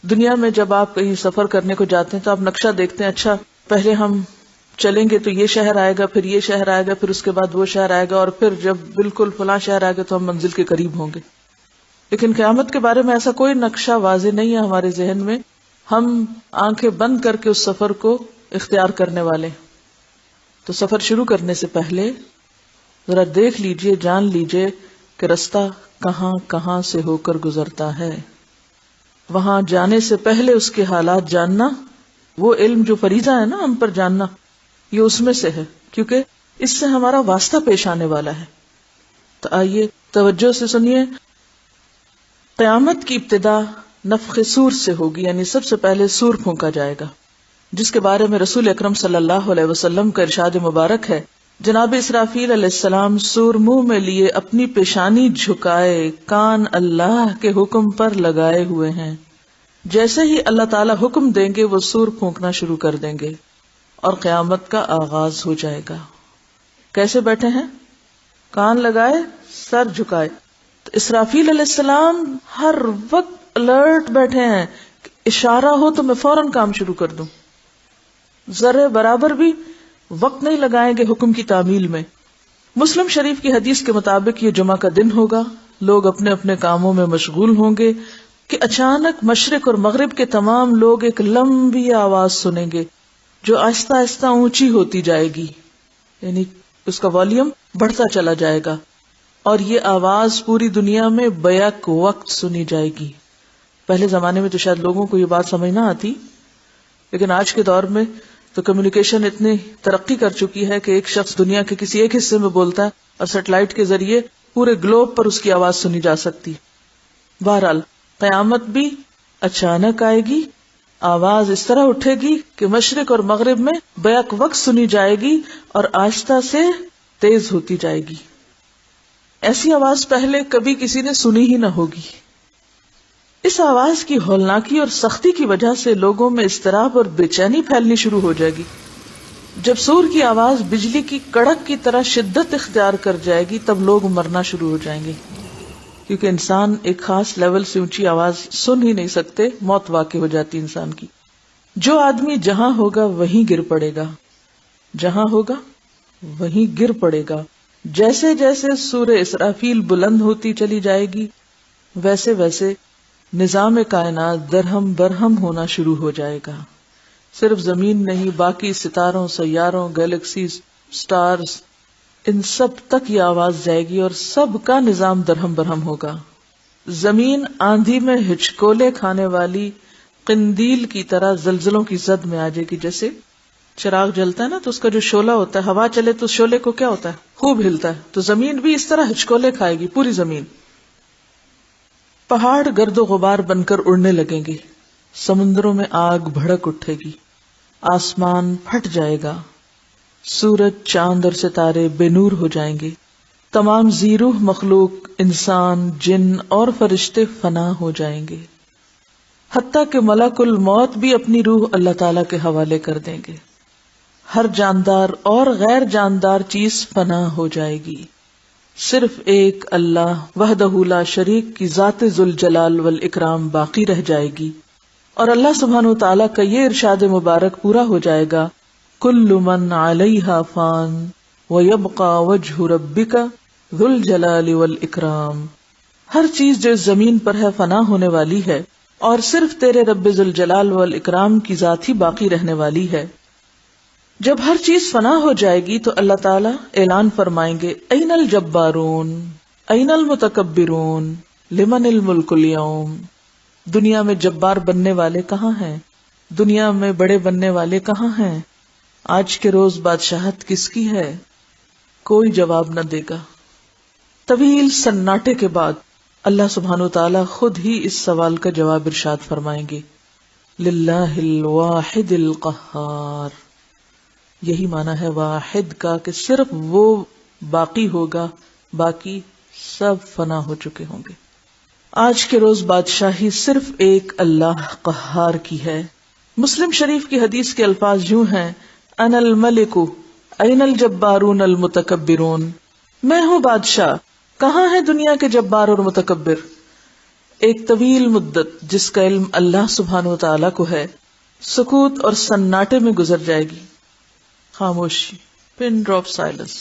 دنیا میں جب آپ کہیں سفر کرنے کو جاتے ہیں تو آپ نقشہ دیکھتے ہیں، اچھا پہلے ہم چلیں گے تو یہ شہر آئے گا، پھر یہ شہر آئے گا، پھر اس کے بعد وہ شہر آئے گا، اور پھر جب بالکل فلاں شہر آئے گا تو ہم منزل کے قریب ہوں گے. لیکن قیامت کے بارے میں ایسا کوئی نقشہ واضح نہیں ہے ہمارے ذہن میں. ہم آنکھیں بند کر کے اس سفر کو اختیار کرنے والے. تو سفر شروع کرنے سے پہلے ذرا دیکھ لیجئے، جان لیجئے کہ رستہ کہاں کہاں سے ہو کر گزرتا ہے. وہاں جانے سے پہلے اس کے حالات جاننا، وہ علم جو فریضہ ہے نا ہم پر جاننا، یہ اس میں سے ہے، کیونکہ اس سے ہمارا واسطہ پیش آنے والا ہے. تو آئیے توجہ سے سنیے. قیامت کی ابتدا نفخ صور سے ہوگی، یعنی سب سے پہلے صور پھونکا جائے گا، جس کے بارے میں رسول اکرم صلی اللہ علیہ وسلم کا ارشاد مبارک ہے، جناب اسرافیل علیہ السلام صور منہ میں لیے اپنی پیشانی جھکائے کان اللہ کے حکم پر لگائے ہوئے ہیں. جیسے ہی اللہ تعالی حکم دیں گے وہ صور پھونکنا شروع کر دیں گے اور قیامت کا آغاز ہو جائے گا. کیسے بیٹھے ہیں؟ کان لگائے، سر جھکائے. تو اسرافیل علیہ السلام ہر وقت الرٹ بیٹھے ہیں، اشارہ ہو تو میں فوراً کام شروع کر دوں. ذرے برابر بھی وقت نہیں لگائیں گے حکم کی تعمیل میں. مسلم شریف کی حدیث کے مطابق یہ جمعہ کا دن ہوگا، لوگ اپنے اپنے کاموں میں مشغول ہوں گے کہ اچانک مشرق اور مغرب کے تمام لوگ ایک لمبی آواز سنیں گے جو آہستہ آہستہ اونچی ہوتی جائے گی، یعنی اس کا والیوم بڑھتا چلا جائے گا، اور یہ آواز پوری دنیا میں بیک وقت سنی جائے گی. پہلے زمانے میں تو شاید لوگوں کو یہ بات سمجھ نہ آتی، لیکن آج کے دور میں تو کمیونیکیشن اتنی ترقی کر چکی ہے کہ ایک شخص دنیا کے کسی ایک حصے میں بولتا ہے اور سیٹلائٹ کے ذریعے پورے گلوب پر اس کی آواز سنی جا سکتی. بہرحال قیامت بھی اچانک آئے گی، آواز اس طرح اٹھے گی کہ مشرق اور مغرب میں بیک وقت سنی جائے گی اور آہستہ سے تیز ہوتی جائے گی. ایسی آواز پہلے کبھی کسی نے سنی ہی نہ ہوگی. اس آواز کی ہولناکی اور سختی کی وجہ سے لوگوں میں اضطراب اور بے چینی پھیلنی شروع ہو جائے گی. جب صور کی آواز بجلی کی کڑک کی طرح شدت اختیار کر جائے گی تب لوگ مرنا شروع ہو جائیں گے، کیونکہ انسان ایک خاص لیول سے اونچی آواز سن ہی نہیں سکتے، موت واقع ہو جاتی انسان کی. جو آدمی جہاں ہوگا وہیں گر پڑے گا، جہاں ہوگا وہیں گر پڑے گا. جیسے جیسے سورہ اسرافیل بلند ہوتی چلی جائے گی ویسے ویسے نظام کائنات درہم برہم ہونا شروع ہو جائے گا. صرف زمین نہیں، باقی ستاروں، سیاروں، گیلیکسیز، سٹارز، ان سب تک یہ آواز جائے گی اور سب کا نظام درہم برہم ہوگا. زمین آندھی میں ہچکولے کھانے والی قندیل کی طرح زلزلوں کی زد میں آ جائے گی. جیسے چراغ جلتا ہے نا تو اس کا جو شعلہ ہوتا ہے، ہوا چلے تو شعلے کو کیا ہوتا ہے؟ خوب ہلتا ہے. تو زمین بھی اس طرح ہچکولے کھائے گی، پوری زمین. پہاڑ گرد و غبار بن کر اڑنے لگیں گے، سمندروں میں آگ بھڑک اٹھے گی، آسمان پھٹ جائے گا، سورج، چاند اور ستارے بے نور ہو جائیں گے، تمام ذی روح مخلوق، انسان، جن اور فرشتے فنا ہو جائیں گے، حتیٰ کہ ملک الموت بھی اپنی روح اللہ تعالی کے حوالے کر دیں گے. ہر جاندار اور غیر جاندار چیز فنا ہو جائے گی. صرف ایک اللہ وحدہ لا شریک کی ذات ذوالجلال والاکرام باقی رہ جائے گی، اور اللہ سبحانہ وتعالیٰ کا یہ ارشاد مبارک پورا ہو جائے گا، کل من علیہا فان ویبقى وجہ ربک ذو الجلال والاکرام. ہر چیز جو اس زمین پر ہے فنا ہونے والی ہے اور صرف تیرے رب ذوالجلال والاکرام کی ذات ہی باقی رہنے والی ہے. جب ہر چیز فنا ہو جائے گی تو اللہ تعالیٰ اعلان فرمائیں گے، این الجبارون این المتکبرون لمن الملک اليوم. دنیا میں جبار بننے والے کہاں ہیں؟ دنیا میں بڑے بننے والے کہاں ہیں؟ آج کے روز بادشاہت کس کی ہے؟ کوئی جواب نہ دے گا. طویل سناٹے کے بعد اللہ سبحانہ وتعالی خود ہی اس سوال کا جواب ارشاد فرمائیں گے، للہ الواحد القہار. یہی معنی ہے واحد کا کہ صرف وہ باقی ہوگا، باقی سب فنا ہو چکے ہوں گے. آج کے روز بادشاہی صرف ایک اللہ قہار کی ہے. مسلم شریف کی حدیث کے الفاظ یوں ہیں، انا الملک این الجبارون المتکبرون. میں ہوں بادشاہ، کہاں ہے دنیا کے جبار اور متکبر؟ ایک طویل مدت جس کا علم اللہ سبحانہ و تعالیٰ کو ہے سکوت اور سناٹے میں گزر جائے گی. خاموشی, پن ڈراپ سائلنس.